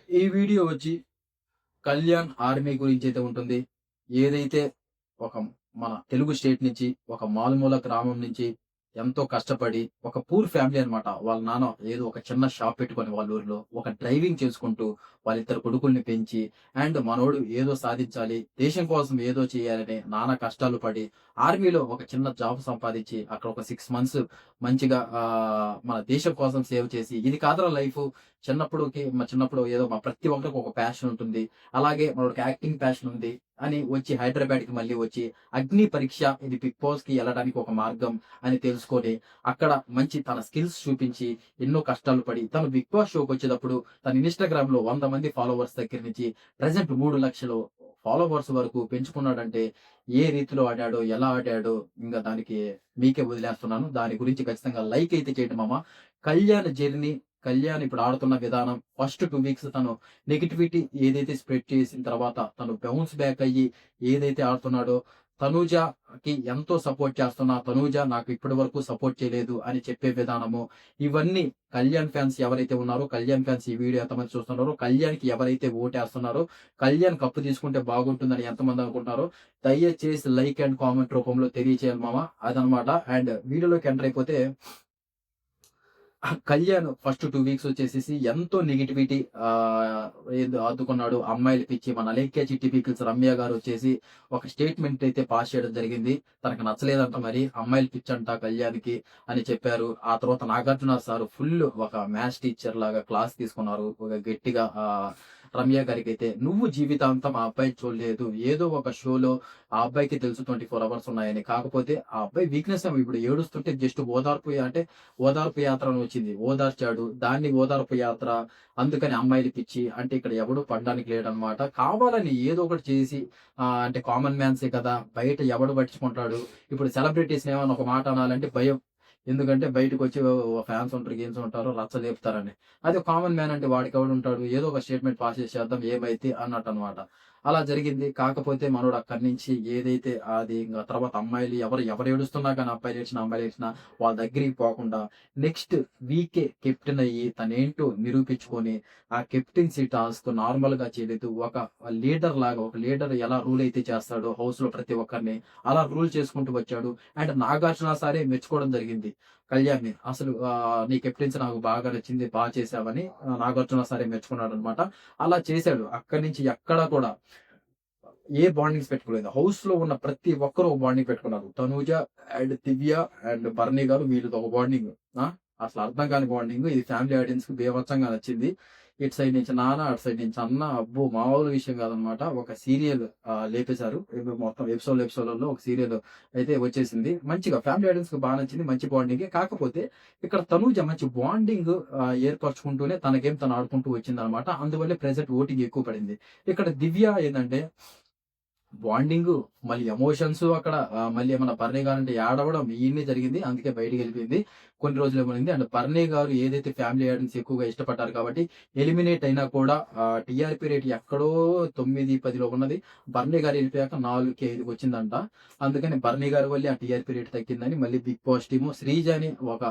ఈ వీడియో వచ్చి కళ్యాణ్ ఆర్మీ గురించి అయితే ఉంటుంది. ఏదైతే ఒక మన తెలుగు స్టేట్ నుంచి, ఒక మారుమూల గ్రామం నుంచి ఎంతో కష్టపడి ఒక పూర్ ఫ్యామిలీ అన్నమాట. వాళ్ళ నాన్న ఏదో ఒక చిన్న షాప్ పెట్టుకొని వాళ్ళ ఊర్లో ఒక డ్రైవింగ్ చేసుకుంటూ వాళ్ళిద్దరు కొడుకుల్ని పెంచి అండ్ మనోడు ఏదో సాధించాలి, దేశం కోసం ఏదో చేయాలని నానా కష్టాలు పడి ఆర్మీలో ఒక చిన్న జాబ్ సంపాదించి అక్కడ ఒక 6 మంత్స్ మంచిగా మన దేశం కోసం సేవ్ చేసి ఇది కాదురా లైఫ్. చిన్నప్పుడు ఏదో ప్రతి ఒక్కరికి ఒక ప్యాషన్ ఉంటుంది. అలాగే మనోడికి యాక్టింగ్ ప్యాషన్ ఉంది అని వచ్చి హైదరాబాద్‌కి మళ్ళీ వచ్చి అగ్ని పరీక్ష ఇది బిగ్ బాస్‌కి ఎళ్ళడానికి ఒక మార్గం అని తెలుసుకొని, అక్కడ మంచి తన స్కిల్స్ చూపించి, ఎన్నో కష్టాలు పడి, తను బిగ్ బాస్ షోకొచ్చేటప్పుడు తన ఇన్‌స్టాగ్రామ్‌లో 100 మంది ఫాలోవర్స్ దగ్గర నుంచి ప్రెజెంట్ 3,00,000 ఫాలోవర్స్ వరకు పెంచుకున్నాడంటే, ఏ రీతిలో ఆడాడో, ఎలా ఆడాడో ఇంగ దానికి మీకే వదిలేస్తున్నాను. దాని గురించి ఖచ్చితంగా లైక్ అయితే చేయండి మామ. కళ్యాణ్ జర్నీ, కళ్యాణ్ ఇప్పుడు ఆడుతున్న విధానం ఫస్ట్ 2 వీక్స్ తను నెగటివిటీ ఏదైతే స్ప్రెడ్ చేసిన తర్వాత తను బౌన్స్ బ్యాక్ అయ్యి ఏదైతే ఆడుతున్నాడో, తనూజకి ఎంతో సపోర్ట్ చేస్తున్నా, తనూజ నాకు ఇప్పటి వరకు సపోర్ట్ చేయలేదు అని చెప్పే విధానము, ఇవన్నీ కళ్యాణ్ ఫ్యాన్స్ ఎవరైతే ఉన్నారో, కళ్యాణ్ ఫ్యాన్స్ ఈ వీడియో ఎంతమంది చూస్తున్నారో, కళ్యాణ్‌కి ఎవరైతే ఓటేస్తున్నారో, కళ్యాణ్ కప్పు తీసుకుంటే బాగుంటుందని ఎంతమంది అనుకుంటున్నారో, దయచేసి లైక్ అండ్ కామెంట్ రూపంలో తెలియచేయాలి మామ. అదనమాట. అండ్ వీడియోలోకి ఎంటర్ అయిపోతే కళ్యాణ్ ఫస్ట్ 2 వీక్స్ వచ్చేసేసి ఎంతో నెగటివిటీ ఆహ్, ఏదో అద్దుకున్నాడు. అమ్మాయిల పిచ్చి మన 'అలేఖ్య చిట్టి పీకిల్స్' రమ్య గారు వచ్చేసి ఒక స్టేట్‌మెంట్ అయితే పాస్ చేయడం జరిగింది. తనకు నచ్చలేదంట మరి. అమ్మాయిల పిచ్చంట కళ్యాణ్‌కి అని చెప్పారు. ఆ తర్వాత నాగార్జున సార్ ఫుల్ ఒక మ్యాథ్స్ టీచర్ లాగా క్లాస్ తీసుకున్నారు. ఒక గట్టిగా రమ్య గారికైతే "నువ్వు జీవితాంతం ఆ అబ్బాయిని చూడలేదు. ఏదో ఒక షోలో ఆ అబ్బాయికి తెలుసు 24 అవర్స్ ఉన్నాయని. కాకపోతే ఆ అబ్బాయి వీక్‌నెస్ ఏమో ఇప్పుడు ఏడుస్తుంటే జస్ట్ ఓదార్పు యాత్ర అని వచ్చింది. ఓదార్చాడు. దాన్ని ఓదార్పు యాత్ర. అందుకని అమ్మాయిలు పిచ్చి. అంటే ఇక్కడ ఎవడు పడడానికి లేడనమాట. కావాలని ఏదో ఒకటి చేసి అంటే కామన్ మ్యాన్సే కదా! బయట ఎవడు పట్టించుకుంటాడు. ఇప్పుడు సెలబ్రిటీస్‌ని ఏమన్నా ఒక మాట అనాలంటే భయం. ఎందుకంటే బయటకొచ్చి ఫ్యాన్స్ ఉంటారు, గీన్స్ ఉంటారు, రచ్చ లేపుతారని. అదే కామన్ మ్యాన్ అంటే వాడికెవడుంటాడు. ఏదో ఒక స్టేట్‌మెంట్ పాస్ చేసేద్దాం ఏమైద్ది అన్నట్టనమాట. అలా జరిగింది. కాకపోతే మనోడు అక్కడి నుంచి ఏదైతే అది ఇంగ తర్వాత అమ్మాయిలు ఎవరు ఏడుస్తున్నా గాని అమ్మాయిలేడ్చినా వాళ్ళ దగ్గరికి పోకుండా నెక్స్ట్ వీకే కెప్టెన్ అయ్యి తనేంటో నిరూపించుకొని ఆ కెప్టెన్సీ టాస్క్ నార్మల్‌గా చేయలేదు. ఒక లీడర్ ఎలా రూల్ అయితే చేస్తాడో హౌస్‌లో ప్రతి ఒక్కరిని అలా రూల్ చేసుకుంటూ వచ్చాడు. అండ్ నాగార్జున సారే మెచ్చుకోవడం జరిగింది కళ్యాణ్‌ని. అసలు నీ కెప్టెన్సీ నాకు బాగా నచ్చింది. చేశావని నాగార్జున సారే మెచ్చుకున్నాడనమాట. అలా చేశాడు. అక్కడి నుంచి ఎక్కడా కూడా ఏ బాండింగ్స్ పెట్టుకోలేదు. హౌస్‌లో ఉన్న ప్రతి ఒక్కరు ఒక బాండింగ్ పెట్టుకున్నారు. Tanuja and Divya and Bharani garu వీళ్ళది ఒక బాండింగ్. ఆ! అసలు అర్థం కాని బాండింగ్. ఇది ఫ్యామిలీ ఆడియన్స్‌కి బీభత్సంగా నచ్చింది. ఇటు సైడ్ నుంచి నాన్న, అటు సైడ్ నుంచి అన్న అబ్బో! మామూలు విషయం కాదనమాట. ఒక సీరియల్ లేపేశారు. మొత్తం ఎపిసోడ్‌లలో ఒక సీరియల్ అయితే వచ్చేసింది. మంచిగా ఫ్యామిలీ ఆడియన్స్‌కి బా నచ్చింది. మంచి బాండింగే. కాకపోతే ఇక్కడ తనూజ మంచి బాండింగ్ ఏర్పరచుకుంటూనే తన గేమ్ తను ఆడుకుంటూ వచ్చిందనమాట. అందువల్లే ప్రెజెంట్ ఓటింగ్ ఎక్కువ పడింది. ఇక్కడ దివ్య ఏందంటే బాండింగు, మళ్ళీ ఎమోషన్స్ అక్కడ మళ్ళీ ఏమన్నా భరణి గారంటే ఏడవడం ఇయన్నీ జరిగింది. అందుకే బయటికెళ్ళిపోయింది. కొన్ని రోజులేమోయింది. అండ్ భరణి గారు ఏదైతే ఫ్యామిలీ ఆడియన్స్ ఎక్కువగా ఇష్టపడ్డారు కాబట్టి ఎలిమినేట్ అయినా కూడా టీఆర్‌పీ రేట్ ఎక్కడో 9, 10లో ఉన్నది. భరణి గారు ఎళ్ళిపోయాక 4కి, 5కి వచ్చిందంట. అందుకని భరణి గారి వల్లే ఆ టీఆర్‌పీ రేట్ తగ్గిందని మళ్ళీ బిగ్ బాస్ టీము శ్రీజని ఒక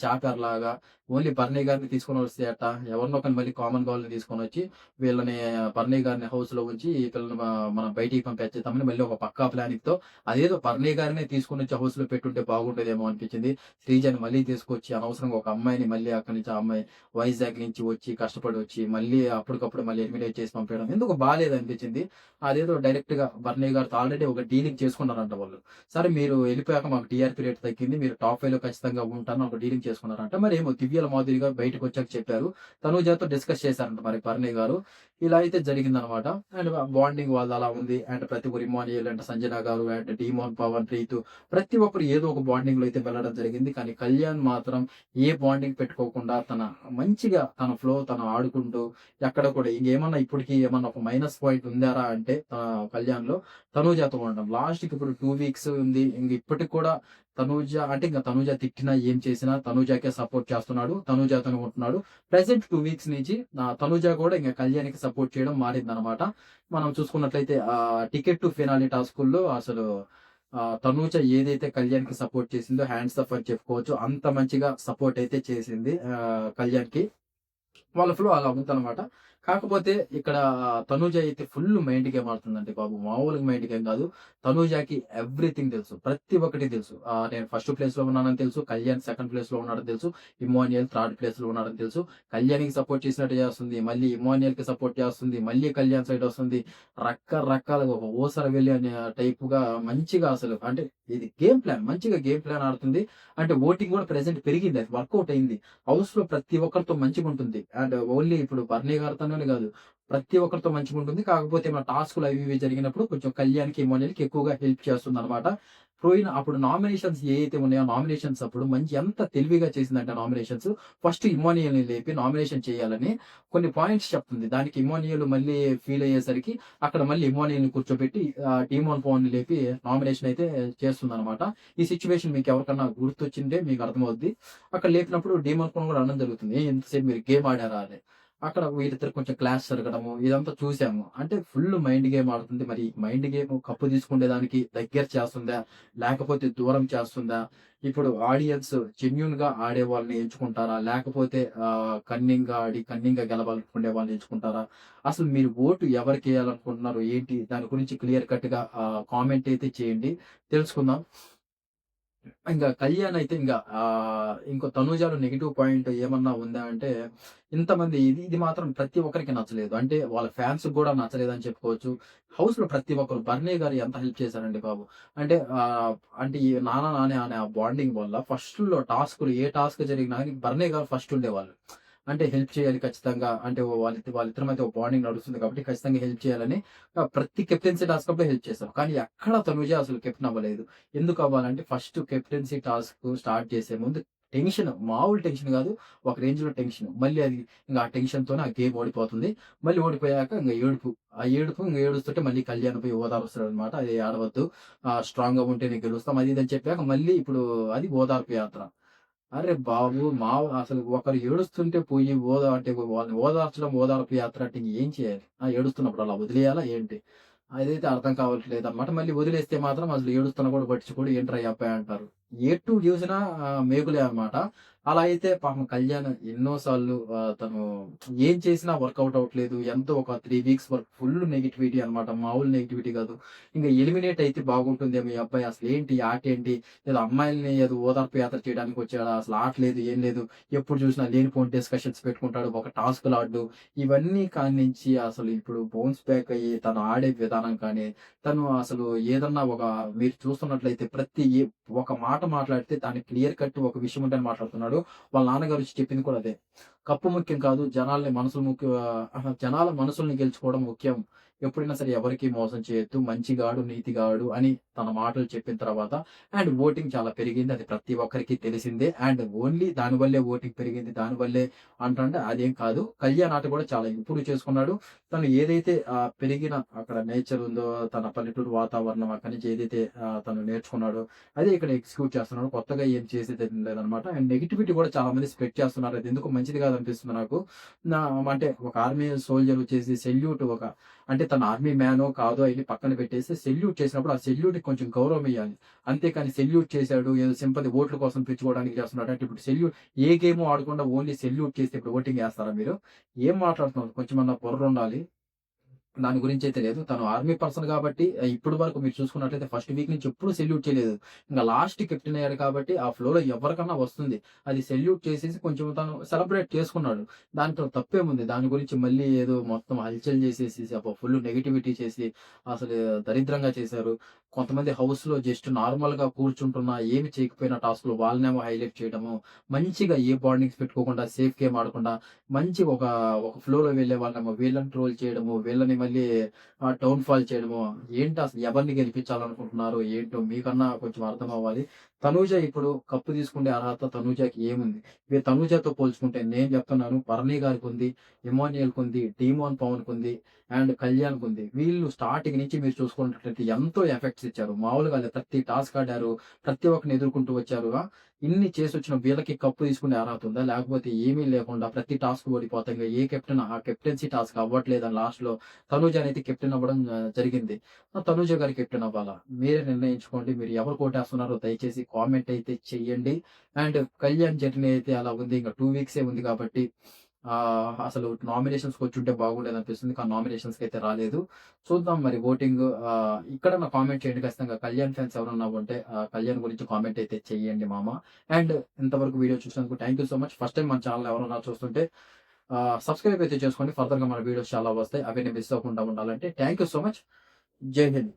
చాపెర్‌లాగా ఓన్లీ భరణి గారిని తీసుకొనొస్తేయట ఎవరినో ఒకరిని మళ్ళీ కామన్ గర్ల్‌ని తీసుకొనొచ్చి వీళ్ళని భరణి గారిని హౌస్‌లో ఉంచి ఈ పిల్లని మనం బయటికి పంపించేద్దామని మళ్ళీ ఒక పక్కా ప్లానింగ్‌తో అదేదో భరణి గారినే తీసుకొనొచ్చి హౌస్‌లో పెట్టుంటే బాగుండేదేమో అనిపించింది. శ్రీజని మళ్ళీ తీసుకొచ్చి అనవసరంగా ఒక అమ్మాయిని మళ్ళీ అక్కడి నుంచి ఆ అమ్మాయి వైజాగ్ నుంచి వచ్చి కష్టపడి వచ్చి మళ్ళీ అప్పటికప్పుడు మళ్ళీ ఎలిమినేట్ చేసి పంపేయడం ఎందుకో బాలేదనిపించింది. అదేదో డైరెక్ట్‌గా భరణి గారితో ఆల్రెడీ ఒక డీలింగ్ చేసుకున్నారంట వాళ్ళు. సరే మీరు ఎళ్ళిపోయాక మాకు టీఆర్‌పీ రేట్ తగ్గింది. మీరు టాప్ 5లో ఖచ్చితంగా ఉంటాను ఒక డీలింగ్ చేసుకున్నారంట. మరేమో దివ్యల మాధురి గారు బయటకొచ్చాక చెప్పారు. తనూజతో డిస్కస్ చేశారంట మరి భరణి గారు. ఇలా అయితే జరిగిందనమాట. అండ్ బాండింగ్ వాళ్ళది అలా ఉంది. అండ్ ప్రతి ఒక్కరు ఇమ్మాన్యుయేల్ అండ్ సంజన గారు అండ్ డీమోన్ పవన్, రీతు ప్రతి ఒక్కరు ఏదో ఒక బాండింగ్‌లో అయితే వెళ్ళడం జరిగింది. కానీ కళ్యాణ్ మాత్రం ఏ బాండింగ్ పెట్టుకోకుండా మంచిగా తన ఫ్లో తను ఆడుకుంటూ ఎక్కడ కూడా ఇంకేమన్నా ఇప్పటికి ఏమన్నా ఒక మైనస్ పాయింట్ ఉందారా అంటే కళ్యాణ్‌లో తనూజతో ఉండడం. లాస్ట్‌కి ఇప్పుడు 2 వీక్స్ ఉంది. ఇప్పటికి కూడా తనూజ తిట్టినా, ఏం చేసినా తనూజకే సపోర్ట్ చేస్తున్నాడు. తనూజతోనే ఉంటున్నాడు. ప్రెజెంట్ 2 వీక్స్ నుంచి తనూజ కూడా ఇంక కళ్యాణ్‌కి సపోర్ట్ చేయడం మారిందనమాట. మనం చూసుకున్నట్లయితే టికెట్ టు ఫినాలే టాస్కుల్లో అసలు తనూజ ఏదైతే కళ్యాణ్‌కి సపోర్ట్ చేసిందో హ్యాండ్స్ అప్ అని చెప్పుకోవచ్చు. అంత మంచిగా సపోర్ట్ అయితే చేసింది కళ్యాణ్‌కి. వాళ్ళ ఫ్లో అలా ఉందన్నమాట. కాకపోతే ఇక్కడ తనూజ అయితే ఫుల్ మైండ్ గేమ్ ఆడుతుందండి బాబు. మామూలుగా మైండ్ గేమ్ కాదు. తనూజకి ఎవ్రీథింగ్ తెలుసు. ప్రతి ఒక్కటి తెలుసు. నేను ఫస్ట్ ప్లేస్‌లో ఉన్నానని తెలుసు. కళ్యాణ్ సెకండ్ ప్లేస్‌లో ఉన్నాడని తెలుసు. ఇమ్మాన్యుయల్ థర్డ్ ప్లేస్‌లో ఉన్నాడని తెలుసు. కళ్యాణ్‌కి సపోర్ట్ చేసినట్టు చేస్తుంది. మళ్ళీ ఇమ్మాన్యుయల్‌కి సపోర్ట్ చేస్తుంది. మళ్ళీ కళ్యాణ్ సైడ్ వస్తుంది. రకరకాలుగా ఒక ఊసరవెల్లి అనే టైప్‌గా మంచిగా అసలు అంటే ఇది గేమ్ ప్లాన్. మంచిగా గేమ్ ప్లాన్ ఆడుతుంది. అంటే ఓటింగ్ కూడా ప్రెజెంట్ పెరిగింది. అది వర్కౌట్ అయింది. హౌస్‌లో ప్రతి ఒక్కరితో మంచిగుంటుంది. అండ్ ఓన్లీ ఇప్పుడు బర్నీ గారితోనే గాదు. ప్రతి ఒక్కరితో మంచిగుంటుంది. కాకపోతే ఏమైనా టాస్క్‌లు అవి ఇవి జరిగినప్పుడు కొంచెం కళ్యాణ్‌కి, ఇమాన్యుయల్‌కి ఎక్కువగా హెల్ప్ చేస్తుందనమాట. అప్పుడు నామినేషన్స్ ఏయైతే ఉన్నాయో నామినేషన్స్ అప్పుడు ఎంత తెలివిగా చేసిందంటే నామినేషన్స్ ఫస్ట్ ఇమాన్యుయల్‌ని లేపి నామినేషన్ చేయాలని కొన్ని పాయింట్స్ చెప్తుంది. దానికి ఇమాన్యుయల్ మళ్ళీ ఫీల్ అయ్యేసరికి అక్కడ మళ్ళీ ఇమాన్యుయల్‌ని కూర్చోబెట్టి డీమోన్ పవన్‌ని లేపి నామినేషన్ అయితే చేస్తుందనమాట. ఈ సిట్యుయేషన్ మీకు ఎవరికన్నా గుర్తొచ్చింటే మీకు అర్థమవుద్ది. అక్కడ లేపినప్పుడు డీమోన్ పవన్ కూడా అనడం జరుగుతుంది. ఇంతసేపు మీరు గేమ్ ఆడారా అని. అక్కడ వీళ్ళిద్దరు కొంచెం క్లాష్ జరగడము ఇదంతా చూసాము. అంటే ఫుల్ మైండ్ గేమ్ ఆడుతుంది. మరి మైండ్ గేమ్ కప్పు తీసుకునేదానికి దగ్గర చేస్తుందా? లేకపోతే దూరం చేస్తుందా? ఇప్పుడు ఆడియన్స్ జెన్యూన్‌గా ఆడే వాళ్ళని ఎంచుకుంటారా? లేకపోతే కన్నింగ్‌గా ఆడి కన్నింగ్‌గా గెలవాలనుకునే వాళ్ళని ఎంచుకుంటారా? అసలు మీరు ఓటు ఎవరికేయాలనుకుంటున్నారు? ఏంటి? దాని గురించి క్లియర్ కట్‌గా కామెంట్ అయితే చేయండి. తెలుసుకుందాం. కళ్యాణ్ అయితే ఇంకో తనూజాలో నెగెటివ్ పాయింట్ ఏమన్నా ఉందా అంటే, ఇంతమంది ఇది ఇది మాత్రం ప్రతి ఒక్కరికి నచ్చలేదు. అంటే వాళ్ళ ఫ్యాన్స్‌కి గూడా నచ్చలేదని చెప్పుకోవచ్చు. హౌస్‌లో ప్రతి ఒక్కరు బర్నీ గారు ఎంత హెల్ప్ చేశారండి బాబు. అంటే అంటే ఈ నాన్న నాని అనే ఆ బాండింగ్ వల్ల ఫస్ట్‌లో ఏ టాస్క్ జరిగినా గాని బర్నీ గారు ఫస్ట్ ఉండేవాళ్ళు. అంటే హెల్ప్ చేయాలి ఖచ్చితంగా. అంటే వాళ్ళిద్దరి మధ్య ఒక బాండింగ్ నడుస్తుంది కాబట్టి ఖచ్చితంగా హెల్ప్ చేయాలని ప్రతి కెప్టెన్సీ టాస్క్‌లో హెల్ప్ చేశారు. కానీ ఎక్కడ తనుజ అసలు కెప్టెన్ అవ్వలేదు. ఎందుకు అవ్వాలంటే ఫస్ట్ కెప్టెన్సీ టాస్క్ స్టార్ట్ చేసే ముందు టెన్షన్ మామూలు టెన్షన్ గాదు. ఒక రేంజ్‌లో టెన్షన్. మళ్ళీ అది ఆ టెన్షన్‌తోనే ఆ గేమ్ ఓడిపోతుంది. మళ్ళీ ఓడిపోయాక ఏడుపు. ఆ ఏడుపు ఏడుస్తుంటే మళ్ళీ కళ్యాణ్ పోయి ఓదారుస్తాడనమాట. అది ఏడవద్దు. స్ట్రాంగ్‌గా ఉంటే నేను గెలుస్తాం. అది ఇది అని చెప్పాక మళ్ళీ ఇప్పుడు అది ఓదార్పు యాత్ర. అరె బాబు! అసలు ఒకరు ఏడుస్తుంటే పోయి అంటే వాళ్ళని ఓదార్చడం, ఓదార్పు యాత్ర అంటే ఏం చేయాలి? ఏడుస్తున్నప్పుడు అలా వదిలేయాలా ఏంటి? అదైతే అర్థం కావట్లేదన్నమాట. మళ్ళీ వదిలేస్తే మాత్రం అసలు ఏడుస్తున్నా కూడా పట్టించుకోడు. ఏంట్రా ఈ అబ్బాయి అంటారు. ఎటు చూసినా మేకులే అన్నమాట. అలా అయితే పాపం కళ్యాణ్ ఎన్నో సార్లు తను ఏం చేసినా వర్కౌట్ అవ్వట్లేదు. ఎంతో ఒక 3 వీక్స్ వరకు ఫుల్ నెగటివిటీ అన్నమాట. మామూలు నెగటివిటీ కాదు. ఎలిమినేట్ అయితే బాగుంటుందేమో ఈ అబ్బాయి అసలేంటి ఆటేంటి? ఏదో అమ్మాయిల్ని ఏదో ఓదార్పు యాత్ర చేయడానికి వచ్చాడా? అసలు ఆట లేదు, ఏం లేదు. ఎప్పుడు చూసినా లేనిపోని డిస్కషన్స్ పెట్టుకుంటాడు. ఒక టాస్క్‌లు ఆడడు. ఇవన్నీ కానించి అసలు ఇప్పుడు బౌన్స్ బ్యాక్ అయ్యి తను ఆడే విధానం కానీ, తను అసలు ఏదన్నా మీరు చూస్తున్నట్లయితే ఒక మాట మాట్లాడితే దాన్ని క్లియర్ కట్ ఒక విషయం ఉంటేనే మాట్లాడుతున్నాడు. వాళ్ళ నాన్నగారు వచ్చి చెప్పింది కూడా అదే. కప్పు ముఖ్యం కాదు. జనాల మనసుల్ని గెలుచుకోవడం ముఖ్యం. ఎప్పుడైనా సరే ఎవరికీ మోసం చేయొద్దు. మంచిగాడు, నీతిగాడు అని తన మాటలు చెప్పిన తర్వాత ఓటింగ్ చాలా పెరిగింది. అది ప్రతి ఒక్కరికి తెలిసిందే. ఓన్లీ దాని వల్లే ఓటింగ్ పెరిగింది. దాని వల్లే అంటంటే అదేం కాదు. కళ్యాణ్ ఆట కూడా చాలా ఇంప్రూవ్ చేసుకున్నాడు. తను ఏదైతే పెరిగిన అక్కడ నేచర్ ఉందో, తన పల్లెటూరు వాతావరణం అక్కడి నుంచి ఏదైతే తను నేర్చుకున్నాడో, అదే ఇక్కడ ఎగ్జిక్యూట్ చేస్తున్నాడు. కొత్తగా ఏం చేసేదేం లేదనమాట. నెగటివిటీ కూడా చాలా మంది స్ప్రెడ్ చేస్తున్నారు. అది ఎందుకో మంచిది కాదనిపిస్తుంది నాకు. నా అంటే ఒక ఆర్మీ సోల్జర్ వచ్చేసి అంటే తన ఆర్మీ మ్యానో కాదో అయన్ని పక్కన పెట్టేసి సెల్యూట్ చేసినప్పుడు ఆ సెల్యూట్‌కి కొంచెం గౌరవం ఇయ్యాలి. అంతేకాని సెల్యూట్ చేసాడు, ఏదో సింపతి ఓట్ల కోసం పిచ్చుకోవడానికి చేస్తున్నాడు అంటే ఇప్పుడు ఏ గేము ఆడకుండా ఓన్లీ సెల్యూట్ చేస్తే ఇప్పుడు ఓటింగ్ ఏస్తారా మీరు? ఏం మాట్లాడుతున్నారు? కొంచెమన్నా బుర్రుండాలి. దాని గురించయితే లేదు. తను ఆర్మీ పర్సన్ గాబట్టి ఇప్పటి వరకు మీరు చూసుకున్నట్లయితే ఫస్ట్ వీక్ నుంచి ఎప్పుడు సెల్యూట్ చేయలేదు. లాస్ట్ కెప్టెన్ అయ్యాడు కాబట్టి ఆ ఫ్లోలో ఎవరికన్నా వస్తుంది. అది సెల్యూట్ చేసేసి కొంచెం తను సెలబ్రేట్ చేసుకున్నాడు. దాంట్లో తప్పేముంది? దాని గురించి మళ్ళీ ఏదో మొత్తం హల్చల్ చేసేసి ఫుల్ నెగటివిటీ చేసి అసలు దరిద్రంగా చేశారు. కొంతమంది హౌస్‌లో జస్ట్ నార్మల్‌గా కూర్చుంటున్నా ఏమి చేయకపోయినా టాస్క్‌లు వాళ్ళనేమో హైలైట్ చేయడము. మంచిగా ఏ బాండింగ్స్ పెట్టుకోకుండా సేఫ్ గేమ్ ఆడకుండా మంచిగా ఒక ఫ్లోలో వెళ్ళే వాళ్ళనేమో వీళ్ళని ట్రోల్ చేయడము. వీళ్ళని మళ్ళీ డౌన్ ఫాల్ చేయడము. అసలు ఎవరిని గెలిపించాలనుకుంటున్నారో ఏంటో మీకన్నా కొంచెం అర్థం అవ్వాలి. తనూజ ఇప్పుడు కప్పు తీసుకునే అర్హత తనూజకి ఏముంది? తనూజతో పోల్చుకుంటే నేను చెప్తున్నాను భరణి గారికుంది, ఇమాన్యుయల్‌కుంది, డీమోన్ పవన్‌కుంది కళ్యాణ్‌కుంది. వీళ్ళు స్టార్టింగ్ నుంచి మీరు చూసుకున్నట్లయితే ఎంతో ఎఫెక్ట్స్ ఇచ్చారు. మామూలుగా కాదు. ప్రతి టాస్క్ ఆడారు. ప్రతి ఒక్కరిని ఎదుర్కొంటూ వచ్చారు. ఇన్ని చేసొచ్చిన వీళ్ళకి కప్పు తీసుకునే అర్హత ఉందా? లేకపోతే ఏమీ లేకుండా ప్రతి టాస్క్ ఓడిపోతా ఏ కెప్టెన్ ఆ కెప్టెన్సీ టాస్క్ అవ్వట్లేదని లాస్ట్‌లో తనూజ అనేది కెప్టెన్ అవ్వడం జరిగింది. తనూజ గారు కెప్టెన్ అవ్వాలా? మీరే నిర్ణయించుకోండి. మీరు ఎవరికి ఓటేస్తున్నారో దయచేసి కామెంట్ అయితే చెయ్యండి. కళ్యాణ్ జర్నీ అయితే అలా ఉంది. 2 వీక్సే ఉంది కాబట్టి అసలు నామినేషన్స్‌కి వచ్చుంటే బాగుండేదనిపిస్తుంది. కానీ నామినేషన్స్‌కి అయితే రాలేదు. చూద్దాం మరి ఓటింగ్ ఇక్కడన్నా కామెంట్ చేయండి ఖచ్చితంగా. కళ్యాణ్ ఫ్యాన్స్ ఎవరన్నా ఉంటే కళ్యాణ్ గురించి కామెంట్ అయితే చేయండి మామ. అండ్ ఇంతవరకు వీడియో చూసినందుకు thank you so much. First time మన ఛానల్ ఎవరైనా చూస్తుంటే సబ్స్క్రైబ్ అయితే చేసుకోండి. ఫర్దర్‌గా మన వీడియోస్ చాలా వస్తాయి. అవన్నీ మిస్ అవ్వకుండా ఉండాలంటే థాంక్ యూ సో మచ్. జై హింద్.